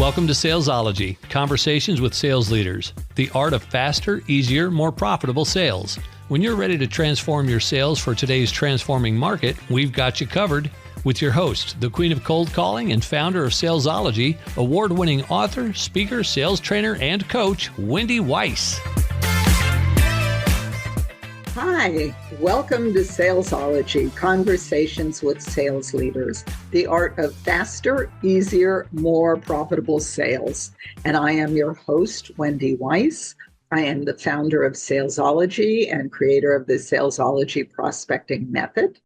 Welcome to Salesology, conversations with sales leaders, the art of faster, easier, more profitable sales. When you're ready to transform your sales for today's transforming market, we've got you covered. With your host, the queen of cold calling and founder of Salesology, award-winning author, speaker, sales trainer, and coach, Wendy Weiss. Hi, welcome to Salesology, conversations with sales leaders, the art of faster, easier, more profitable sales. And I am your host, Wendy Weiss. I am the founder of Salesology and creator of the Salesology prospecting method.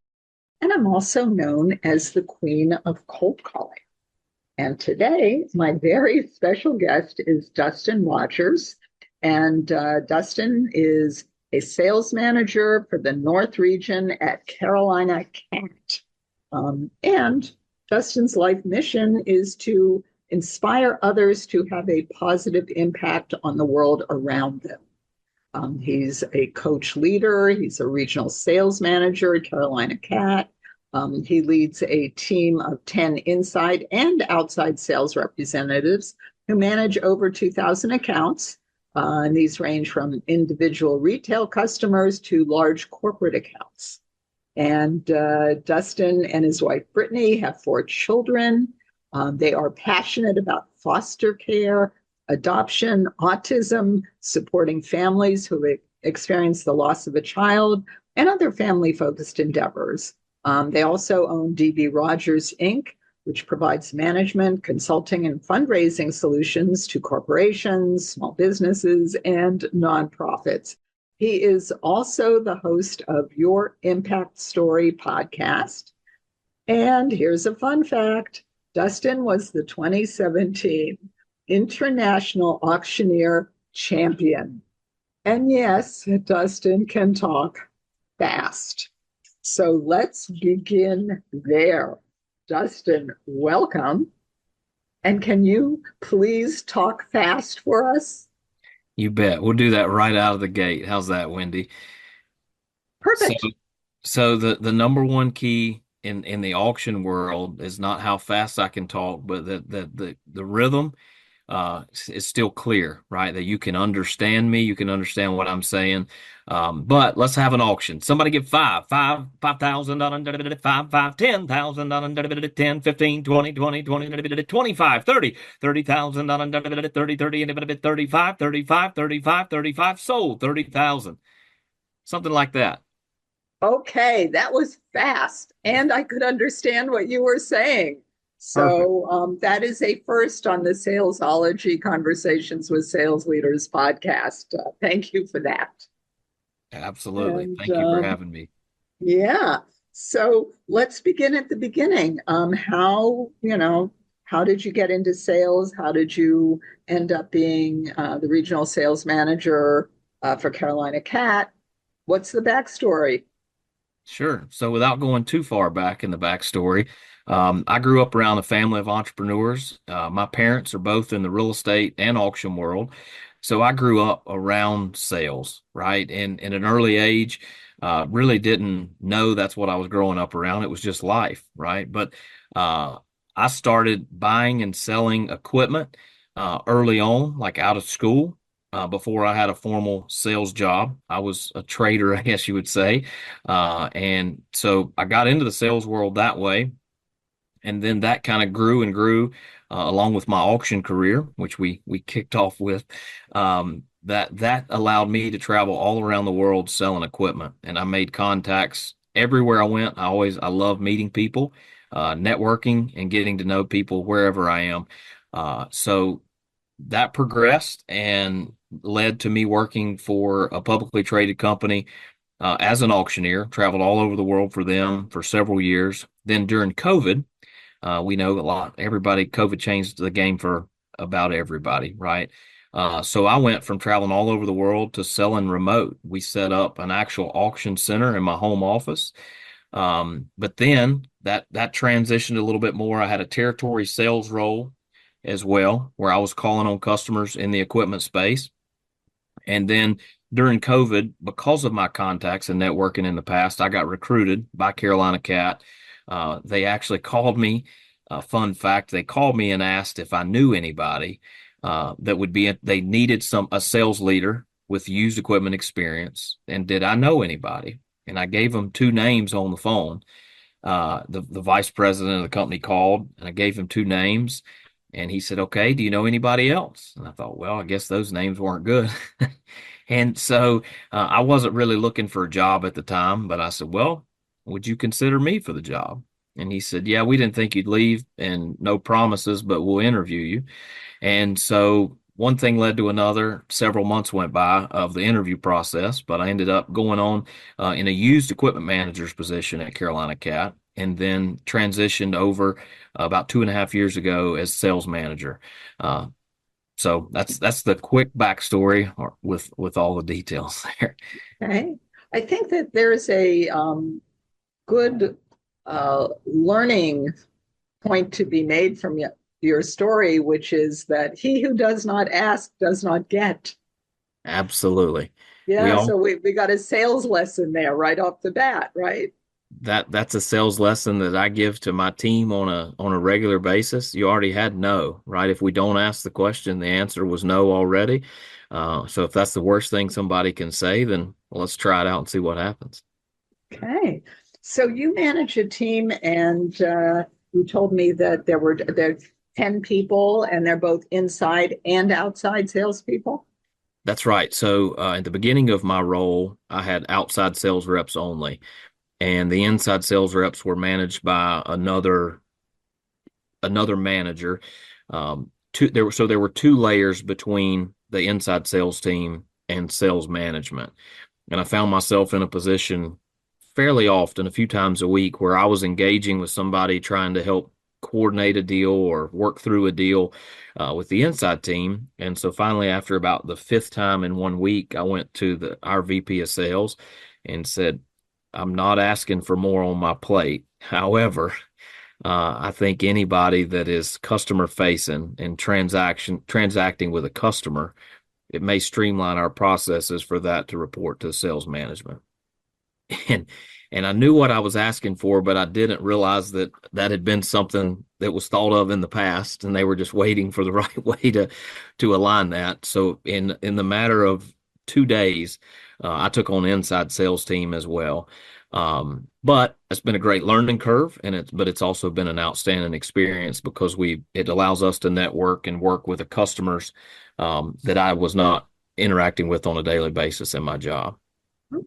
And I'm also known as the queen of cold calling. And today, my very special guest is Dustin Rogers. And Dustin is a sales manager for the North region at Carolina Cat. And Dustin's life mission is to inspire others to have a positive impact on the world around them. He's a coach leader. He's a regional sales manager at Carolina Cat. He leads a team of 10 inside and outside sales representatives who manage over 2,000 accounts. And these range from individual retail customers to large corporate accounts. And Dustin and his wife, Britni, have 4 children. They are passionate about foster care, adoption, autism, supporting families who experience the loss of a child, and other family-focused endeavors. They also own DB Rogers, Inc., which provides management, consulting, and fundraising solutions to corporations, small businesses, and nonprofits. He is also the host of Your Impact Story podcast. And here's a fun fact. Dustin was the 2017 International Auctioneer Champion. And yes, Dustin can talk fast. So let's begin there. Dustin, welcome. And can you please talk fast for us? You bet. We'll do that right out of the gate. How's that, Wendy? Perfect. So the number one key in the auction world is not how fast I can talk, but the rhythm is still clear, right? That you can understand me, you can understand what I'm saying. But let's have an auction. Somebody give 5,000, 5, 10,000, 10, 15, 20, 25, 30, 30,000, 30, 35, 35, 35, 35, sold, 30,000. Something like that. Okay, that was fast, and I could understand what you were saying. So that is a first on the Salesology Conversations with Sales Leaders podcast. Thank you for that. Absolutely. And, thank you for having me. Yeah. So let's begin at the beginning. How did you get into sales? How did you end up being the regional sales manager for Carolina Cat? What's the backstory? Sure. So without going too far back in the backstory, I grew up around a family of entrepreneurs. My parents are both in the real estate and auction world. So I grew up around sales, right? And in an early age, really didn't know that's what I was growing up around. It was just life, right? But I started buying and selling equipment early on, like out of school. Before I had a formal sales job. I was a trader, I guess you would say. And so I got into the sales world that way. And then that kind of grew and grew along with my auction career, which we kicked off with. That allowed me to travel all around the world selling equipment. And I made contacts everywhere I went. I love meeting people, networking, and getting to know people wherever I am. So that progressed and led to me working for a publicly traded company as an auctioneer, traveled all over the world for them for several years. Then during COVID, we know COVID changed the game for about everybody, right? So I went from traveling all over the world to selling remote. We set up an actual auction center in my home office. But then that transitioned a little bit more. I had a territory sales role as well, where I was calling on customers in the equipment space. And then during COVID, because of my contacts and networking in the past, I got recruited by Carolina Cat. They actually called me fun fact, they called me and asked if I knew anybody that would be, they needed a sales leader with used equipment experience. And did I know anybody? And I gave them two names on the phone. The vice president of the company called and I gave him two names and he said, okay, do you know anybody else? And I thought, well, I guess those names weren't good. And so I wasn't really looking for a job at the time, but I said, well, would you consider me for the job? And he said, yeah, we didn't think you'd leave and no promises, but we'll interview you. And so one thing led to another. Several months went by of the interview process, but I ended up going on in a used equipment manager's position at Carolina Cat, and then transitioned over about 2.5 years ago as sales manager. So that's the quick backstory with all the details there. Okay. I think that there's a good learning point to be made from your story, which is that he who does not ask does not get. Absolutely. Yeah, so we got a sales lesson there right off the bat, right? That's a sales lesson that I give to my team on a regular basis. You already had no, right? If we don't ask the question, the answer was no already. So if that's the worst thing somebody can say, then let's try it out and see what happens. Okay. So you manage a team, and you told me that there are 10 people, and they're both inside and outside salespeople. That's right. So at the beginning of my role, I had outside sales reps only, and the inside sales reps were managed by another manager. There were two layers between the inside sales team and sales management, and I found myself in a position fairly often, a few times a week, where I was engaging with somebody trying to help coordinate a deal or work through a deal with the inside team. And so finally, after about the fifth time in 1 week, I went to our VP of sales and said, I'm not asking for more on my plate. However, I think anybody that is customer facing and transacting with a customer, it may streamline our processes for that to report to sales management. And I knew what I was asking for, but I didn't realize that had been something that was thought of in the past, and they were just waiting for the right way to align that. So in the matter of 2 days, I took on the inside sales team as well. But it's been a great learning curve, but it's also been an outstanding experience because it allows us to network and work with the customers that I was not interacting with on a daily basis in my job.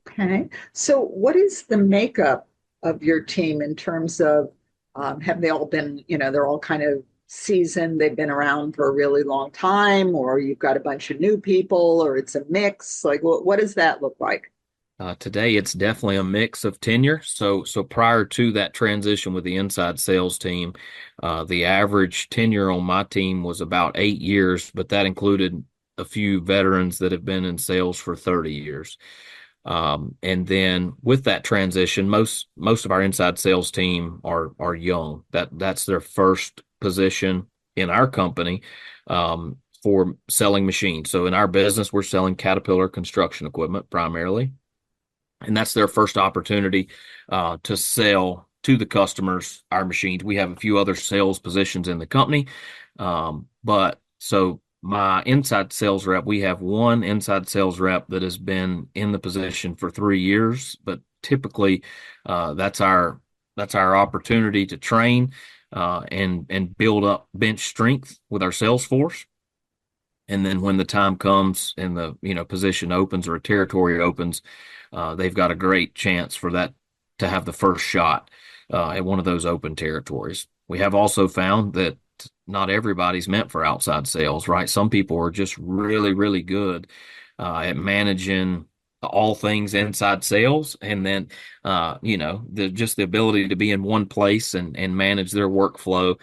Okay. So what is the makeup of your team in terms of, have they all been, they're all kind of seasoned, they've been around for a really long time, or you've got a bunch of new people, or it's a mix? Like, what does that look like? Today, it's definitely a mix of tenure. So prior to that transition with the inside sales team, the average tenure on my team was about 8 years, but that included a few veterans that have been in sales for 30 years. And then with that transition, most of our inside sales team are young. That's their first position in our company for selling machines. So in our business, we're selling Caterpillar construction equipment primarily, and that's their first opportunity to sell to the customers our machines. We have a few other sales positions in the company, but so my inside sales rep, we have one inside sales rep that has been in the position for 3 years, but typically that's our opportunity to train and build up bench strength with our sales force. And then when the time comes and the position opens or a territory opens, they've got a great chance for that to have the first shot at one of those open territories. We have also found that not everybody's meant for outside sales, right? Some people are just really, really good at managing all things inside sales, and then just the ability to be in one place and manage their workflow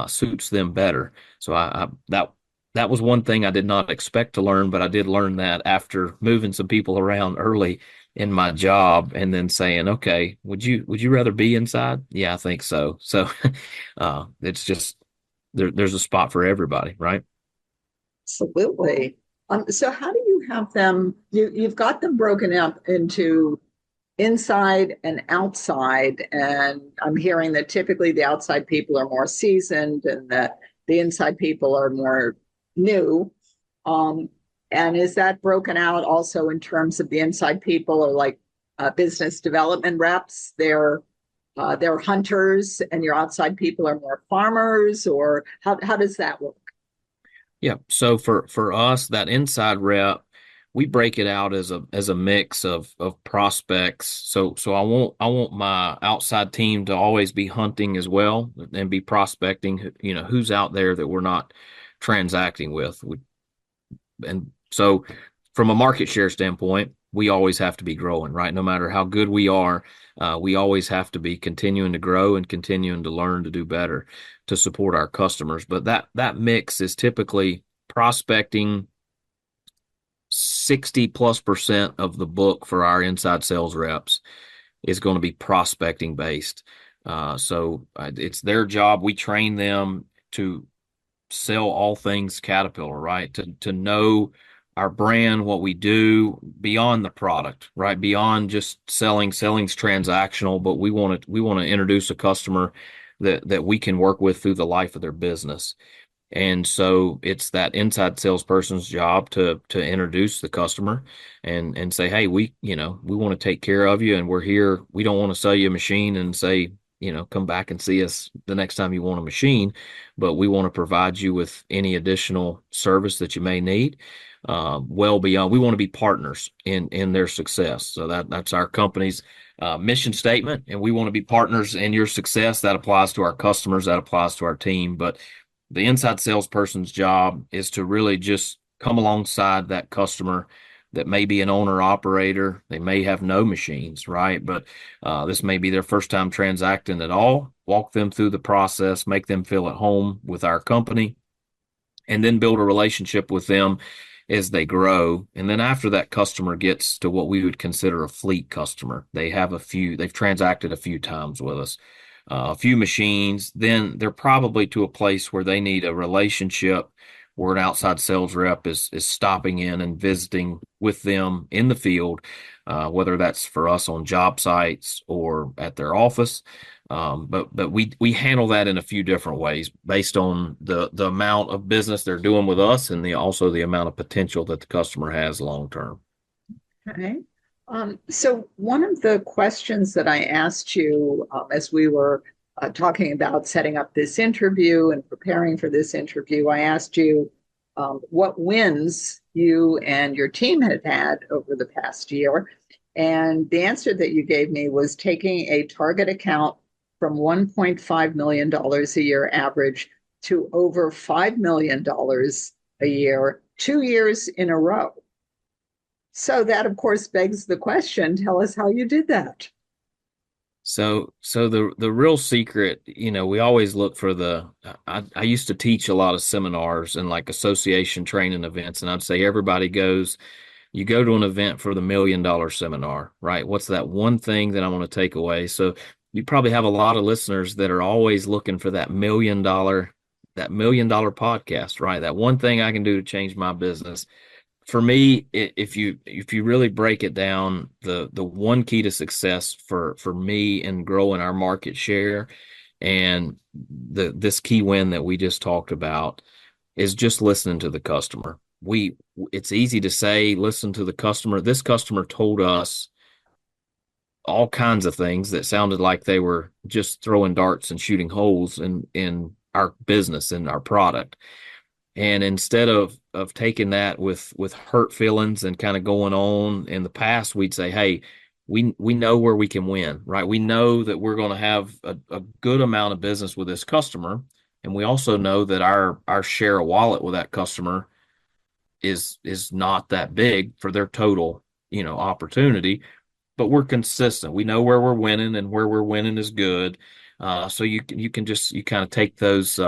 suits them better. So that was one thing I did not expect to learn, but I did learn that after moving some people around early in my job and then saying, okay, would you rather be inside? Yeah, I think so. So it's just there's a spot for everybody, right? Absolutely. So how do you have them? You've got them broken up into inside and outside. And I'm hearing that typically the outside people are more seasoned and that the inside people are more new. And is that broken out also in terms of the inside people are like business development reps? They're hunters, and your outside people are more farmers, or how does that work? Yeah. So for us, that inside rep, we break it out as a mix of prospects. So I want my outside team to always be hunting as well and be prospecting, who's out there that we're not transacting with. And so from a market share standpoint, we always have to be growing, right? No matter how good we are, we always have to be continuing to grow and continuing to learn to do better to support our customers. But that mix is typically prospecting. 60+% of the book for our inside sales reps is going to be prospecting based. So it's their job. We train them to sell all things Caterpillar, right? To know our brand, what we do beyond the product, right? Beyond just selling. Selling's transactional, but we want to introduce a customer that we can work with through the life of their business. And so it's that inside salesperson's job to introduce the customer and say, hey, we want to take care of you, and we're here. We don't want to sell you a machine and say, come back and see us the next time you want a machine, but we want to provide you with any additional service that you may need. Well beyond, we want to be partners in their success. So that's our company's mission statement, and we want to be partners in your success. That applies to our customers, that applies to our team, but the inside salesperson's job is to really just come alongside that customer that may be an owner operator. They may have no machines, right? But this may be their first time transacting at all. Walk them through the process, make them feel at home with our company, and then build a relationship with them as they grow. And then after that customer gets to what we would consider a fleet customer, they've transacted a few times with us, a few machines, then they're probably to a place where they need a relationship where an outside sales rep is stopping in and visiting with them in the field, whether that's for us on job sites or at their office. But we handle that in a few different ways based on the amount of business they're doing with us and also the amount of potential that the customer has long term. Okay. So one of the questions that I asked you as we were talking about setting up this interview and preparing for this interview, I asked you what wins you and your team had over the past year. And the answer that you gave me was taking a target account from $1.5 million a year average to over $5 million a year, 2 years in a row. So that, of course, begs the question, tell us how you did that. So the real secret, we always look for I used to teach a lot of seminars and like association training events, and I'd say you go to an event for the $1 million seminar, right? What's that one thing that I want to take away? So you probably have a lot of listeners that are always looking for that $1 million podcast, right? That one thing I can do to change my business. For me, if you really break it down, the one key to success for me in growing our market share and this key win that we just talked about is just listening to the customer. It's easy to say, listen to the customer. This customer told us all kinds of things that sounded like they were just throwing darts and shooting holes in our business and our product. And instead of taking that with hurt feelings and kind of going on in the past, we'd say, hey, we know where we can win, right? We know that we're going to have a good amount of business with this customer. And we also know that our share of wallet with that customer is not that big for their total, opportunity, but we're consistent. We know where we're winning, and where we're winning is good. So you kind of take those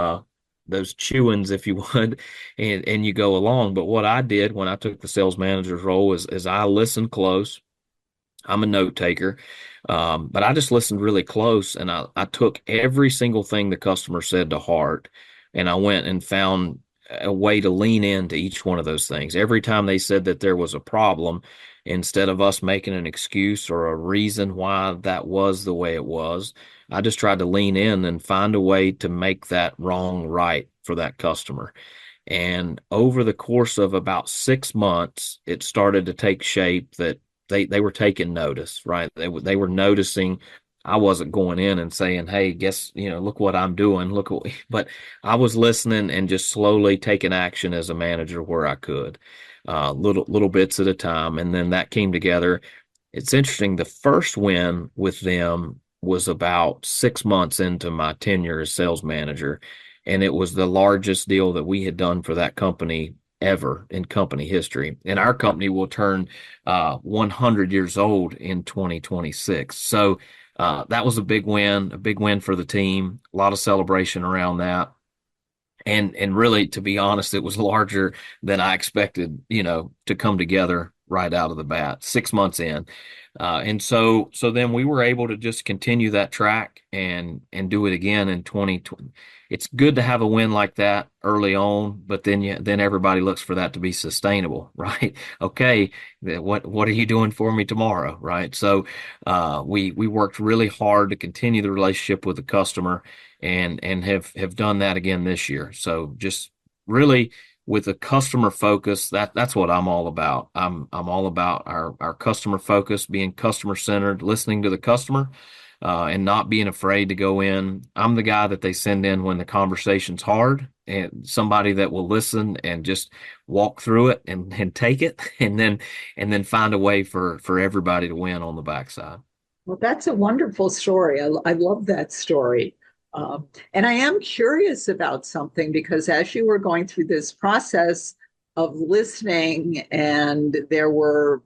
chewings, if you would, and you go along. But what I did when I took the sales manager's role is I listened close. I'm a note taker, but I just listened really close, and I took every single thing the customer said to heart, and I went and found a way to lean into each one of those things. Every time they said that there was a problem, instead of us making an excuse or a reason why that was the way it was, I just tried to lean in and find a way to make that wrong right for that customer. And over the course of about 6 months, it started to take shape that they were taking notice, right? They were noticing I wasn't going in and saying, "Hey, guess, look what I'm doing. Look what," but I was listening and just slowly taking action as a manager where I could, little bits at a time. And then that came together. It's interesting. The first win with them was about 6 months into my tenure as sales manager, and it was the largest deal that we had done for that company ever in company history. And our company will turn 100 years old in 2026. So that was a big win for the team. A lot of celebration around that. And really, to be honest, it was larger than I expected, to come together right out of the bat, 6 months in. And so then we were able to just continue that track and do it again in 2020. It's good to have a win like that early on, but then everybody looks for that to be sustainable, right? Okay, what are you doing for me tomorrow, right? So we worked really hard to continue the relationship with the customer and have done that again this year. So just really with a customer focus, that's what I'm all about. I'm all about our customer focus, being customer centered, listening to the customer, and not being afraid to go in. I'm the guy that they send in when the conversation's hard, and somebody that will listen and just walk through it and take it, and then find a way for everybody to win on the backside. Well, that's a wonderful story. I love that story. And I am curious about something because as you were going through this process of listening and there were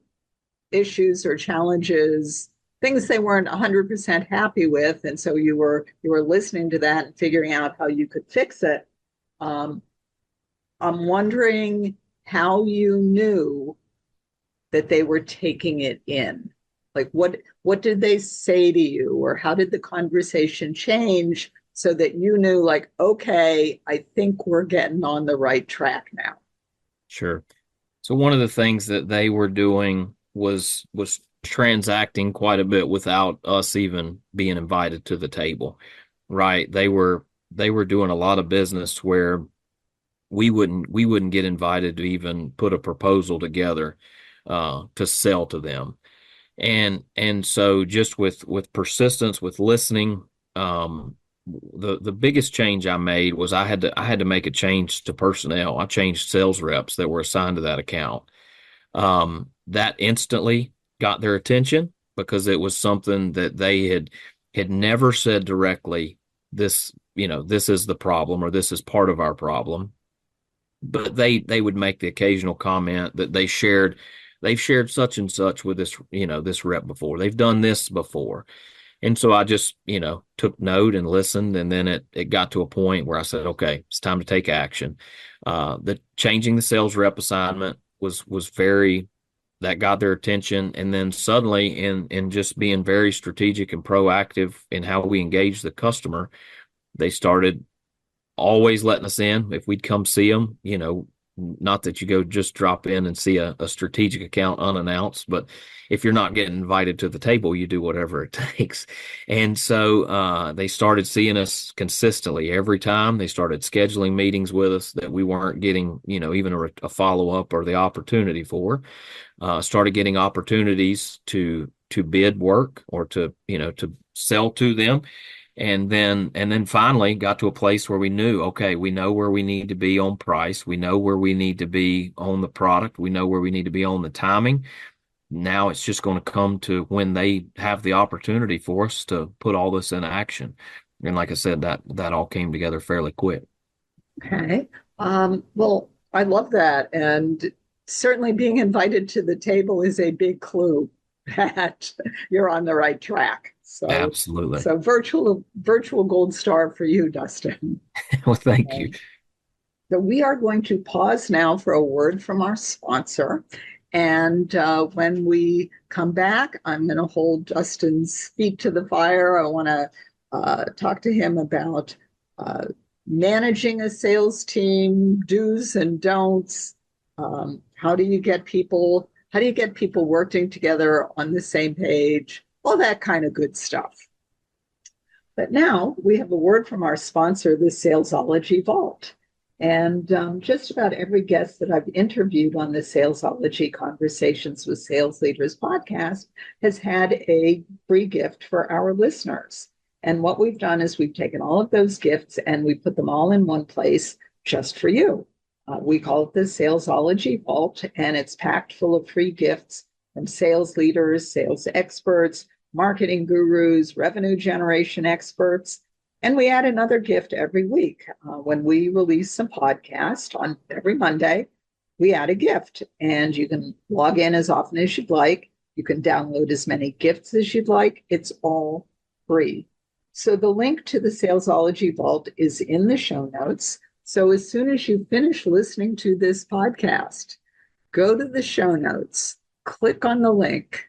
issues or challenges, things they weren't 100% happy with, and so you were listening to that and figuring out how you could fix it. Um, I'm wondering how you knew that they were taking it in. Like what did they say to you, or how did the conversation change so that you knew, like, okay, I think we're getting on the right track now? Sure. So one of the things that they were doing was transacting quite a bit without us even being invited to the table, right? They were doing a lot of business where we wouldn't get invited to even put a proposal together to sell to them. And so just with persistence, with listening, the biggest change I made was I had to make a change to personnel. I changed sales reps that were assigned to that account. That instantly got their attention because it was something that they had never said directly, this is the problem or this is part of our problem. But they would make the occasional comment that they've shared such and such with this rep before. They've done this before. And so I just, took note and listened. And then it got to a point where I said, okay, it's time to take action. The changing the sales rep assignment was very, that got their attention. And then suddenly in just being very strategic and proactive in how we engage the customer, they started always letting us in if we'd come see them, not that you go just drop in and see a strategic account unannounced, but if you're not getting invited to the table, you do whatever it takes. And so they started seeing us consistently every time. They started scheduling meetings with us that we weren't getting, even a follow-up or the opportunity for. Started getting opportunities to bid work or to sell to them. And then finally got to a place where we knew, okay, we know where we need to be on price. We know where we need to be on the product. We know where we need to be on the timing. Now it's just going to come to when they have the opportunity for us to put all this in action. And like I said, that all came together fairly quick. Okay. Well, I love that. And certainly being invited to the table is a big clue that you're on the right track. Absolutely. So virtual gold star for you, Dustin. Well, thank you. So we are going to pause now for a word from our sponsor. And when we come back, I'm going to hold Dustin's feet to the fire. I want to talk to him about managing a sales team, do's and don'ts. How do you get people How do you get people working together on the same page? All that kind of good stuff. But now we have a word from our sponsor, the Salesology Vault. And just about every guest that I've interviewed on the Salesology Conversations with Sales Leaders podcast has had a free gift for our listeners. And what we've done is we've taken all of those gifts and we put them all in one place just for you. We call it the Salesology Vault, and it's packed full of free gifts from sales leaders, sales experts, marketing gurus, revenue generation experts. And we add another gift every week. When we release a podcast on every Monday, we add a gift, and you can log in as often as you'd like. You can download as many gifts as you'd like. It's all free. So the link to the Salesology Vault is in the show notes. So as soon as you finish listening to this podcast, go to the show notes, click on the link,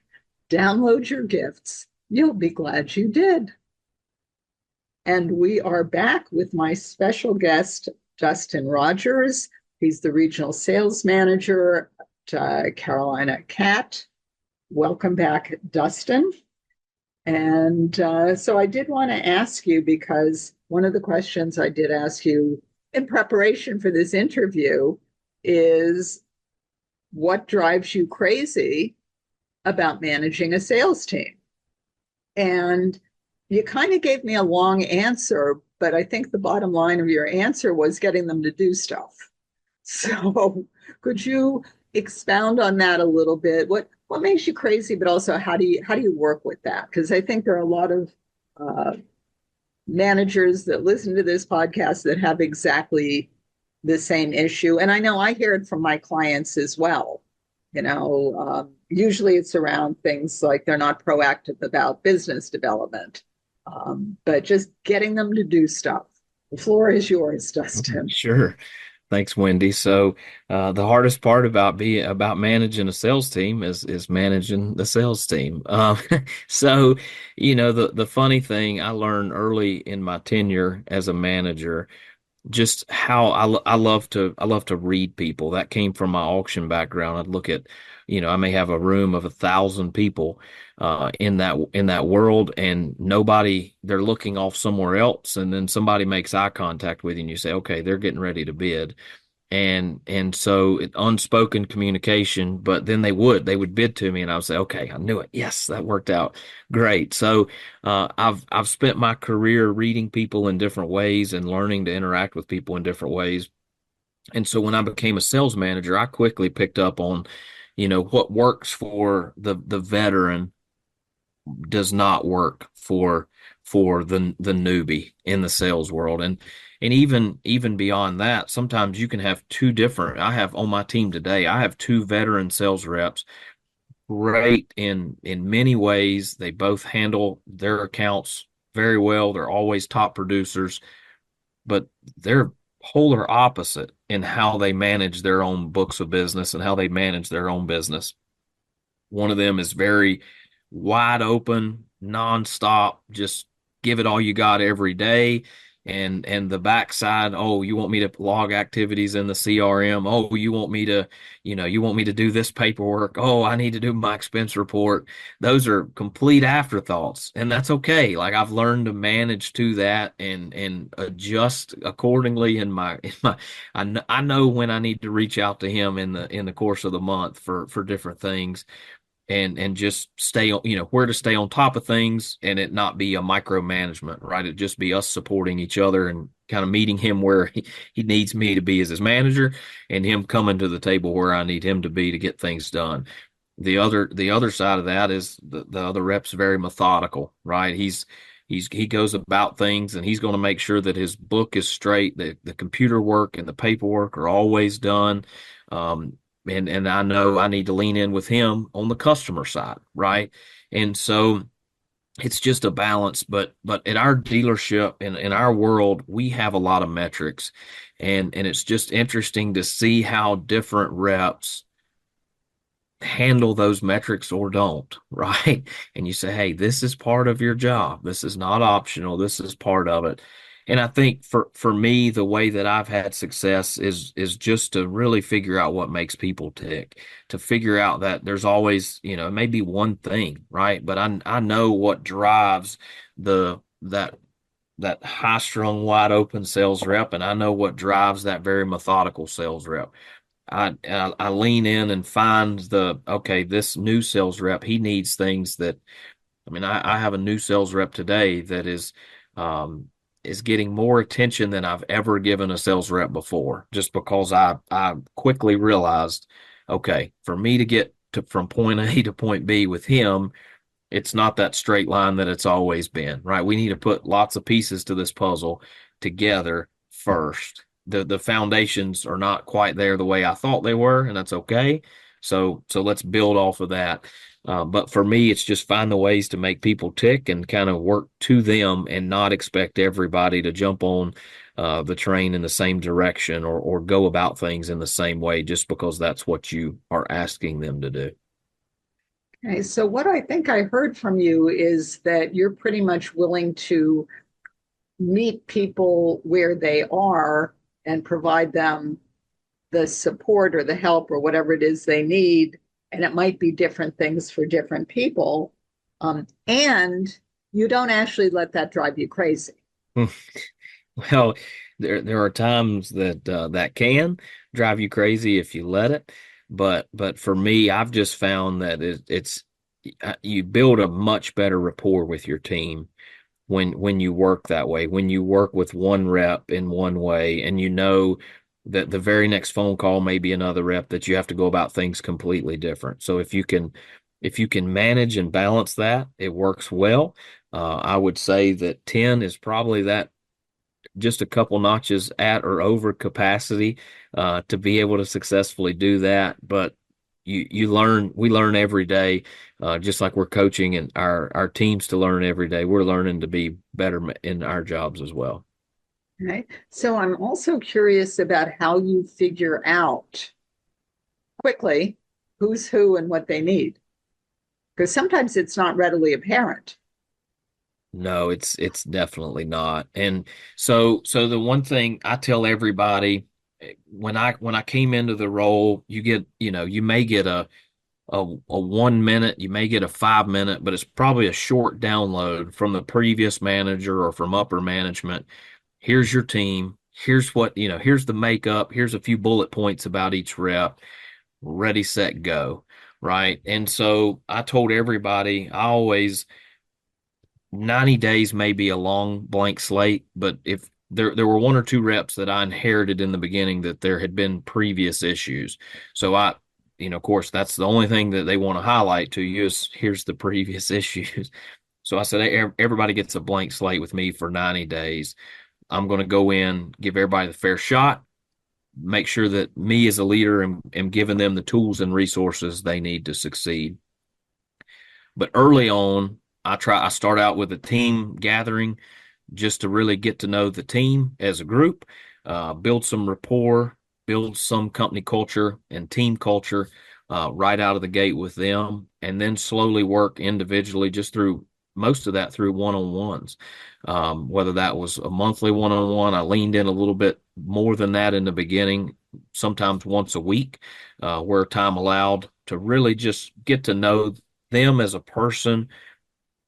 download your gifts. You'll be glad you did. And we are back with my special guest, Dustin Rogers. He's the regional sales manager at Carolina Cat. Welcome back, Dustin. And so I did want to ask you, because one of the questions I did ask you in preparation for this interview is, what drives you crazy about managing a sales team? And you kind of gave me a long answer, but I think the bottom line of your answer was getting them to do stuff. So could you expound on that a little bit? What makes you crazy, but also how do you work with that? Because I think there are a lot of managers that listen to this podcast that have exactly the same issue. And I know I hear it from my clients as well. Usually it's around things like they're not proactive about business development, but just getting them to do stuff. The floor is yours, Dustin. Sure. Thanks, Wendy. So the hardest part about managing a sales team is managing the sales team. So, the funny thing I learned early in my tenure as a manager, just how I love to read people. That came from my auction background. I'd look at, I may have a room of 1,000 people in that world, and they're looking off somewhere else, and then somebody makes eye contact with you, and you say, okay, they're getting ready to bid. And so unspoken communication, but then they would bid to me, and I would say, okay, I knew it. Yes, that worked out great. So I've spent my career reading people in different ways and learning to interact with people in different ways. And so when I became a sales manager, I quickly picked up on, what works for the veteran does not work for the newbie in the sales world. And even beyond that, sometimes you can have I have on my team today, I have 2 veteran sales reps, great in many ways. They both handle their accounts very well. They're always top producers, but they're polar opposite in how they manage their own books of business and how they manage their own business. One of them is very wide open, nonstop, just give it all you got every day. And the backside, oh, you want me to log activities in the CRM? Oh, you want me to do this paperwork? Oh, I need to do my expense report. Those are complete afterthoughts, and that's okay. Like, I've learned to manage to that and adjust accordingly I know when I need to reach out to him in the course of the month for different things. And just stay on, where to stay on top of things, and it not be a micromanagement, right? It just be us supporting each other and kind of meeting him where he needs me to be as his manager, and him coming to the table where I need him to be to get things done. The other side of that is the other rep's very methodical, right? He goes about things, and he's going to make sure that his book is straight, the computer work and the paperwork are always done. And I know I need to lean in with him on the customer side, right? And so it's just a balance. But in our dealership, in our world, we have a lot of metrics, and it's just interesting to see how different reps handle those metrics or don't, right? And you say, hey, this is part of your job. This is not optional. This is part of it. And I think for me, the way that I've had success is just to really figure out what makes people tick, to figure out that there's always, maybe one thing, right? But I know what drives the that high strung, wide open sales rep, and I know what drives that very methodical sales rep. I lean in and find okay, this new sales rep, he needs things that, I mean, I have a new sales rep today that is getting more attention than I've ever given a sales rep before, just because I quickly realized, okay, for me to get from point A to point B with him, it's not that straight line that it's always been, right? We need to put lots of pieces to this puzzle together first. The foundations are not quite there the way I thought they were, and that's okay. So let's build off of that. But for me, it's just find the ways to make people tick and kind of work to them and not expect everybody to jump on the train in the same direction or go about things in the same way just because that's what you are asking them to do. Okay, so what I think I heard from you is that you're pretty much willing to meet people where they are and provide them the support or the help or whatever it is they need. And it might be different things for different people. And you don't actually let that drive you crazy. Well, there are times that that can drive you crazy if you let it, but for me, I've just found that it's you build a much better rapport with your team when you work that way, when you work with one rep in one way, and you know that the very next phone call may be another rep that you have to go about things completely different. So if you can manage and balance that, it works well. I would say that 10 is probably that just a couple notches at or over capacity to be able to successfully do that. But we learn every day, just like we're coaching and our teams to learn every day. We're learning to be better in our jobs as well. Right. So I'm also curious about how you figure out quickly who's who and what they need, because sometimes it's not readily apparent. No, it's definitely not. And so the one thing I tell everybody when I came into the role, you may get a 1 minute, you may get a 5 minute, but it's probably a short download from the previous manager or from upper management. Here's your team. Here's here's the makeup. Here's a few bullet points about each rep. Ready, set, go. Right. And so I told everybody, 90 days may be a long blank slate, but if there were one or two reps that I inherited in the beginning that there had been previous issues. So of course, that's the only thing that they want to highlight to you is here's the previous issues. So I said, "Hey, everybody gets a blank slate with me for 90 days. I'm going to go in, give everybody the fair shot, make sure that me as a leader am giving them the tools and resources they need to succeed." But early on, I start out with a team gathering just to really get to know the team as a group, build some rapport, build some company culture and team culture right out of the gate with them, and then slowly work individually just through most of that through one-on-ones. Whether that was a monthly one-on-one, I leaned in a little bit more than that in the beginning, sometimes once a week, where time allowed to really just get to know them as a person,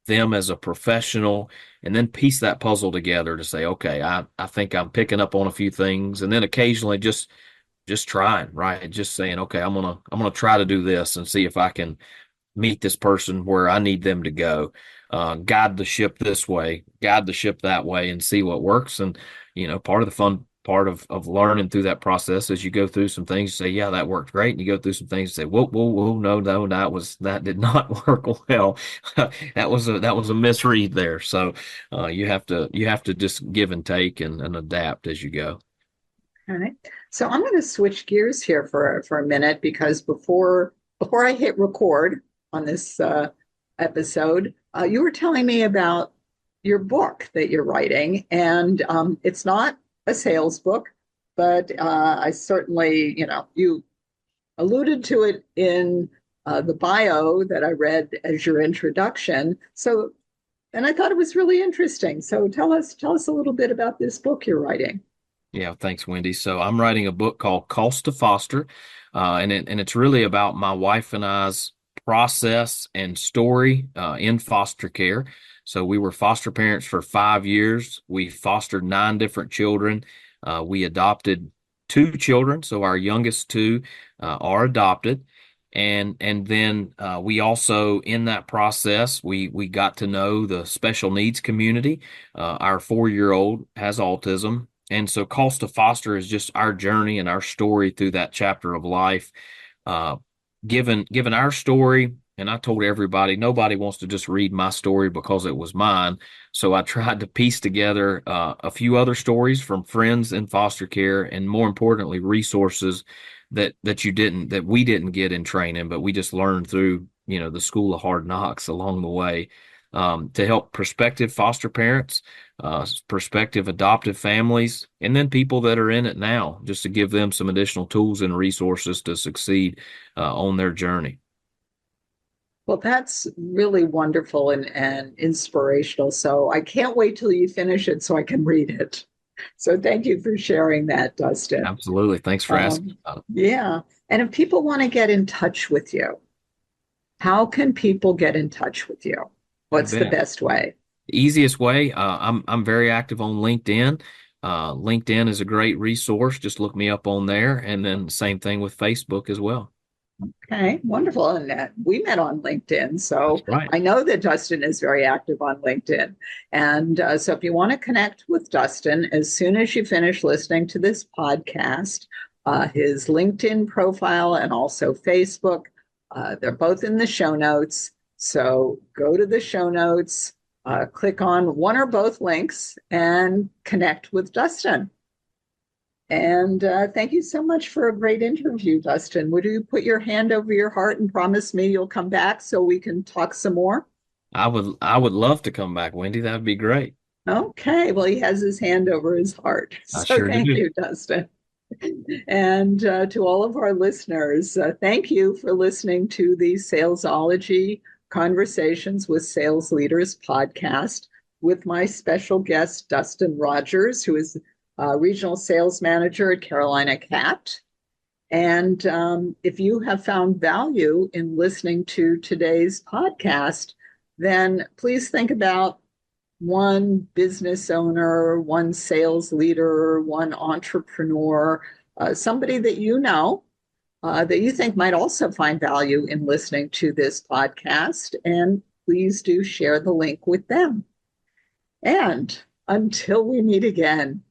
them as a professional, and then piece that puzzle together to say, okay, I think I'm picking up on a few things, and then occasionally just trying, right? Just saying, okay, I'm gonna try to do this and see if I can meet this person where I need them to go, guide the ship this way, guide the ship that way, and see what works. And part of the fun part of learning through that process is you go through some things, you say, yeah, that worked great, and you go through some things, and say, whoa, whoa, whoa, no, no, that did not work well. that was a misread there. So you have to just give and take and adapt as you go. All right. So I'm going to switch gears here for a minute because before I hit record on this episode, you were telling me about your book that you're writing, and it's not a sales book, but I certainly, you alluded to it in the bio that I read as your introduction. So And I thought it was really interesting. So tell us a little bit about this book you're writing. Yeah, thanks, Wendy. So I'm writing a book called Cost to Foster, and it's really about my wife and I's process and story in foster care. So we were foster parents for 5 years. We fostered 9 different children. We adopted 2 children, so our youngest 2 are adopted. And then we also, in that process, we got to know the special needs community. Our 4-year-old has autism. And so Cost to Foster is just our journey and our story through that chapter of life. Uh, given our story, and I told everybody, nobody wants to just read my story because it was mine. So I tried to piece together a few other stories from friends in foster care, and more importantly, resources that we didn't get in training, but we just learned through, the school of hard knocks along the way, to help prospective foster parents, prospective adoptive families, and then people that are in it now, just to give them some additional tools and resources to succeed on their journey. Well, that's really wonderful and inspirational. So I can't wait till you finish it so I can read it. So thank you for sharing that, Dustin. Absolutely. Thanks for asking about it. Yeah. And if people want to get in touch with you, how can people get in touch with you? What's the best way? The easiest way, I'm very active on LinkedIn. LinkedIn is a great resource. Just look me up on there. And then same thing with Facebook as well. Okay, wonderful. And we met on LinkedIn. So right. I know that Dustin is very active on LinkedIn. And so if you want to connect with Dustin, as soon as you finish listening to this podcast, his LinkedIn profile and also Facebook, they're both in the show notes. So go to the show notes, click on one or both links, and connect with Dustin. And thank you so much for a great interview, Dustin. Would you put your hand over your heart and promise me you'll come back so we can talk some more? I would love to come back, Wendy. That would be great. Okay. Well, he has his hand over his heart. I So sure thank do. you, Dustin. And to all of our listeners, thank you for listening to the Salesology Conversations with Sales Leaders podcast with my special guest, Dustin Rogers, who is Regional Sales Manager at Carolina Cat. And if you have found value in listening to today's podcast, then please think about one business owner, one sales leader, one entrepreneur, somebody that you know that you think might also find value in listening to this podcast. And please do share the link with them. And until we meet again,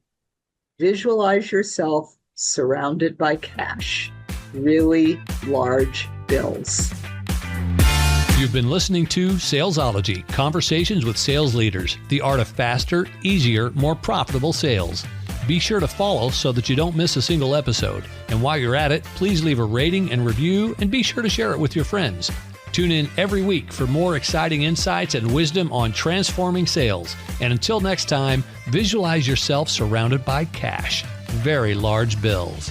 visualize yourself surrounded by cash, really large bills. You've been listening to Salesology, Conversations with Sales Leaders, the art of faster, easier, more profitable sales. Be sure to follow so that you don't miss a single episode. And while you're at it, please leave a rating and review, and be sure to share it with your friends. Tune in every week for more exciting insights and wisdom on transforming sales. And until next time, visualize yourself surrounded by cash, very large bills.